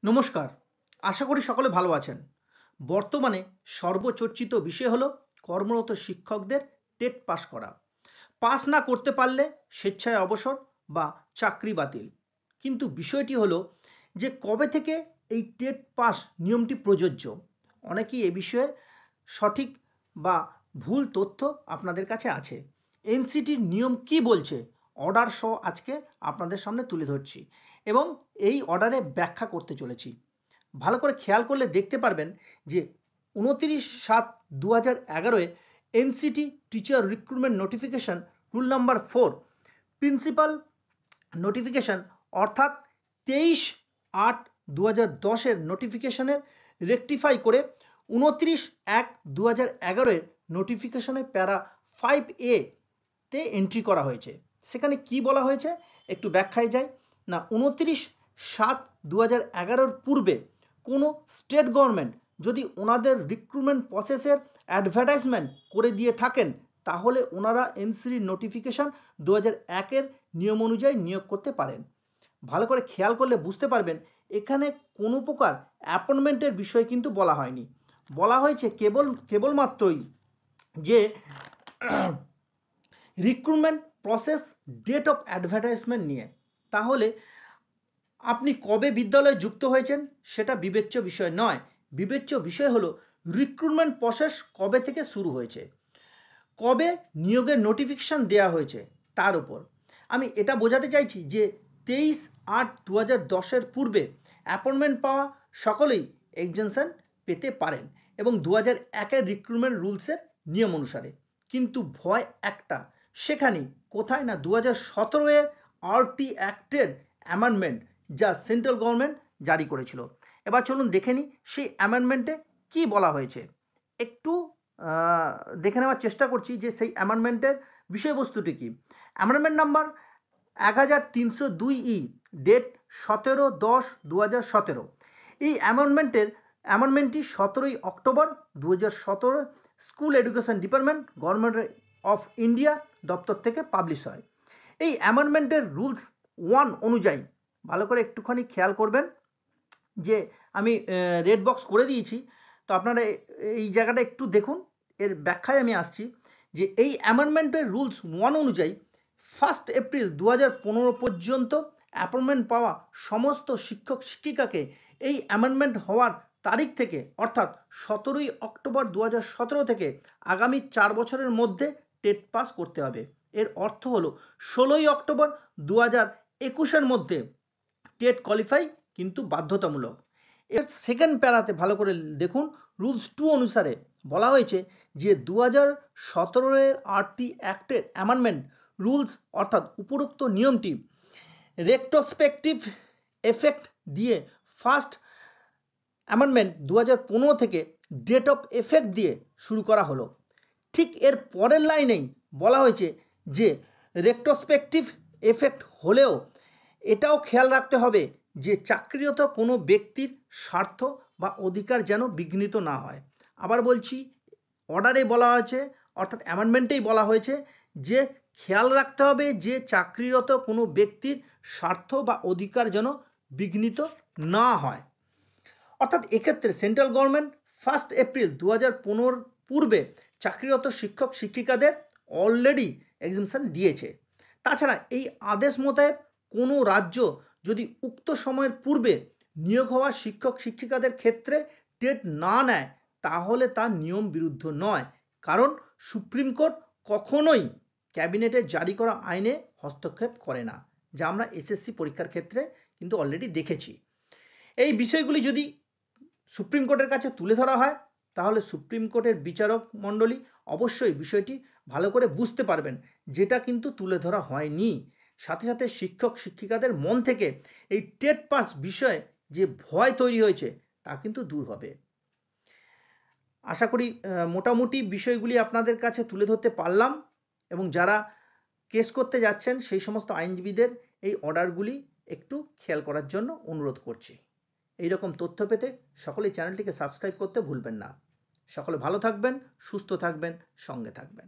নমস্কার। আশা করি সকলে ভালো আছেন। বর্তমানে সর্বচর্চিত বিষয় হলো কর্মরত শিক্ষকদের টেট পাস করা। পাস না করতে পারলে স্বেচ্ছায় অবসর বা চাকরি বাতিল। কিন্তু বিষয়টি হলো যে কবে থেকে এই টেট পাস নিয়মটি প্রযোজ্য? অনেকেই এ বিষয়ে সঠিক বা ভুল তথ্য আপনাদের কাছে আছে। এনসিটির নিয়ম কি বলছে? অর্ডার সহ আজকে আপনাদের সামনে তুলে ধরছি এবং এই অর্ডারে ব্যাখ্যা করতে চলেছি। ভালো করে খেয়াল করলে দেখতে পারবেন যে 29/7/2011 NCT teacher recruitment notification rule number 4 principal notification অর্থাৎ 23/8/2010 নোটিফিকেশনের রেকটিফাই করে 29/1/2011 নোটিফিকেশনে প্যারা 5A তে এন্ট্রি করা হয়েছে। সেখানে কি বলা হয়েছে একটু ব্যাখ্যায় যাই না। 29/7/2011 পূর্বে কোনো স্টেট গভর্নমেন্ট যদি ওনাদের রিক্রুটমেন্ট প্রসেসের অ্যাডভার্টাইজমেন্ট করে দিয়ে থাকেন তাহলে ওনারা এনসিটি নোটিফিকেশান 2001 নিয়ম অনুযায়ী নিয়োগ করতে পারেন। ভালো করে খেয়াল করলে বুঝতে পারবেন এখানে কোনো প্রকার অ্যাপয়েন্টমেন্টের বিষয় কিন্তু বলা হয়নি। বলা হয়েছে কেবলমাত্রই যে recruitment process date of advertisement নিয়ে। তাহলে আপনি কবে বিদ্যালয়ে যুক্ত হয়েছেন সেটা বিবেচ্য বিষয় নয়। বিবেচ্য বিষয় হলো রিক্রুটমেন্ট প্রসেস কবে থেকে শুরু হয়েছে, কবে নিয়োগের নোটিফিকেশান দেওয়া হয়েছে তার উপর। আমি এটা বোঝাতে চাইছি যে 23/8/2010 পূর্বে অ্যাপয়েন্টমেন্ট পাওয়া সকলেই এক্সেমশন পেতে পারেন এবং 2001 রিক্রুটমেন্ট রুলসের নিয়ম অনুসারে। কিন্তু ভয় একটা, সেখানেই কোথায় না 2017 আরটি অ্যাক্টের অ্যামেন্ডমেন্ট যা সেন্ট্রাল গভর্নমেন্ট জারি করেছিল। এবার চলুন দেখে নিই সেই অ্যামেন্ডমেন্টে কী বলা হয়েছে। একটু দেখে নেওয়ার চেষ্টা করছি যে সেই অ্যামেন্ডমেন্টের বিষয়বস্তুটি কী। Amendment number 1302E date 17/10/2017। এই অ্যামেন্ডমেন্টটি 17 October 2017 school education department government of India দপ্তর থেকে পাবলিশ হয়। এই অ্যামেন্ডমেন্টের রুলস 1 অনুযায়ী ভালো করে একটুখানি খেয়াল করবেন যে আমি রেড বক্স করে দিয়েছি, তো আপনারা এই জায়গাটা একটু দেখুন। এর ব্যাখ্যায় আমি আসছি যে এই অ্যামেন্ডমেন্টের রুলস 1 অনুযায়ী 1 এপ্রিল 2015 পর্যন্ত অ্যাপয়েন্টমেন্ট পাওয়া সমস্ত শিক্ষক শিক্ষিকাকে এই অ্যামেন্ডমেন্ট হওয়ার তারিখ থেকে অর্থাৎ 17 অক্টোবর 2017 থেকে আগামী 4 বছরের মধ্যে টেট পাস করতে হবে। এর অর্থ হলো 16 অক্টোবর 2021 মধ্যে টেট কোয়ালিফাই কিন্তু বাধ্যতামূলক। এর সেকেন্ড প্যারাতে ভালো করে দেখুন, রুলস 2 অনুসারে বলা হয়েছে যে 2017 আরটি অ্যাক্টের অ্যামেন্ডমেন্ট রুলস অর্থাৎ উপরোক্ত নিয়মটি রেট্রোস্পেক্টিভ এফেক্ট দিয়ে ফার্স্ট অ্যামেন্ডমেন্ট 2015 থেকে ডেট অফ এফেক্ট দিয়ে শুরু করা হলো। ঠিক এর পরের লাইনেই বলা হয়েছে যে রেট্রোস্পেক্টিভ এফেক্ট হলেও এটাও খেয়াল রাখতে হবে যে চাকরিরত কোনো ব্যক্তির স্বার্থ বা অধিকার যেন বিঘ্নিত না হয়। আবার বলছি, অর্ডারে বলা হয়েছে অর্থাৎ অ্যামেন্ডমেন্টেই বলা হয়েছে যে খেয়াল রাখতে হবে যে চাকরিরত কোনো ব্যক্তির স্বার্থ বা অধিকার যেন বিঘ্নিত না হয়। অর্থাৎ এক্ষেত্রে সেন্ট্রাল গভর্নমেন্ট 1 এপ্রিল 2015 পূর্বে চাকরিরত শিক্ষক শিক্ষিকাদের অলরেডি এক্সামশন দিয়েছে। তাছাড়া এই আদেশ মোতাবেক কোনো রাজ্য যদি উক্ত সময়ের পূর্বে নিয়োগ হওয়া শিক্ষক শিক্ষিকাদের ক্ষেত্রে টেট না নেয় তাহলে তা নিয়ম বিরুদ্ধ নয়, কারণ সুপ্রিম কোর্ট কখনোই ক্যাবিনেটের জারি করা আইনে হস্তক্ষেপ করে না, যা আমরা এসএসসি পরীক্ষার ক্ষেত্রে কিন্তু অলরেডি দেখেছি। এই বিষয়গুলি যদি সুপ্রিম কোর্টের কাছে তুলে ধরা হয় তাহলে সুপ্রিম কোর্টের বিচারক মণ্ডলী অবশ্যই বিষয়টি ভালো করে বুঝতে পারবেন, যেটা কিন্তু তুলে ধরা হয়নি। সাথে সাথে শিক্ষক শিক্ষিকাদের মন থেকে এই টেট পাস বিষয়ে যে ভয় তৈরি হয়েছে তা কিন্তু দূর হবে। আশা করি মোটামুটি বিষয়গুলি আপনাদের কাছে তুলে ধরতে পারলাম এবং যারা কেস করতে যাচ্ছেন সেই সমস্ত আইনজীবীদের এই অর্ডারগুলি একটু খেয়াল করার জন্য অনুরোধ করছি। এই রকম তথ্য পেতে সকলেই চ্যানেলটিকে সাবস্ক্রাইব করতে ভুলবেন না। সকলে ভালো থাকবেন, সুস্থ থাকবেন, সঙ্গে থাকবেন।